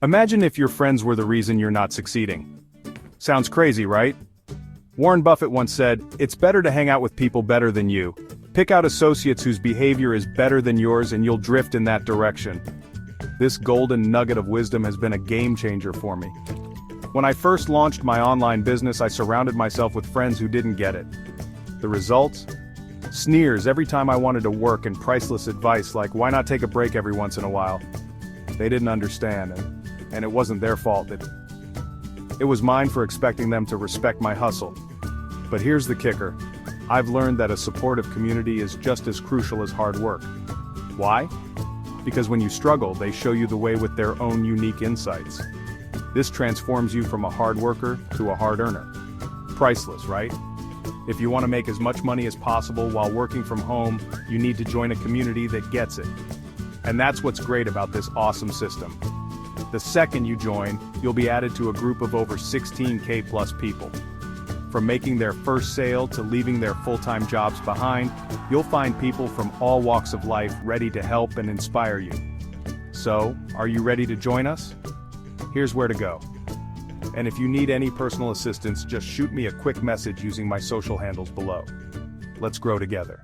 Imagine if your friends were the reason you're not succeeding. Sounds crazy, right? Warren Buffett once said, "It's better to hang out with people better than you. Pick out associates whose behavior is better than yours and you'll drift in that direction." This golden nugget of wisdom has been a game changer for me. When I first launched my online business, I surrounded myself with friends who didn't get it. The results? Sneers every time I wanted to work and priceless advice like, "Why not take a break every once in a while?" They didn't understand, and it wasn't their fault. It was mine for expecting them to respect my hustle. But here's the kicker. I've learned that a supportive community is just as crucial as hard work. Why? Because when you struggle, they show you the way with their own unique insights. This transforms you from a hard worker to a hard earner. Priceless, right? If you want to make as much money as possible while working from home, you need to join a community that gets it. And that's what's great about this awesome system. The second you join, you'll be added to a group of over 16K plus people. From making their first sale to leaving their full-time jobs behind, you'll find people from all walks of life ready to help and inspire you. So, are you ready to join us? Here's where to go. And if you need any personal assistance, just shoot me a quick message using my social handles below. Let's grow together.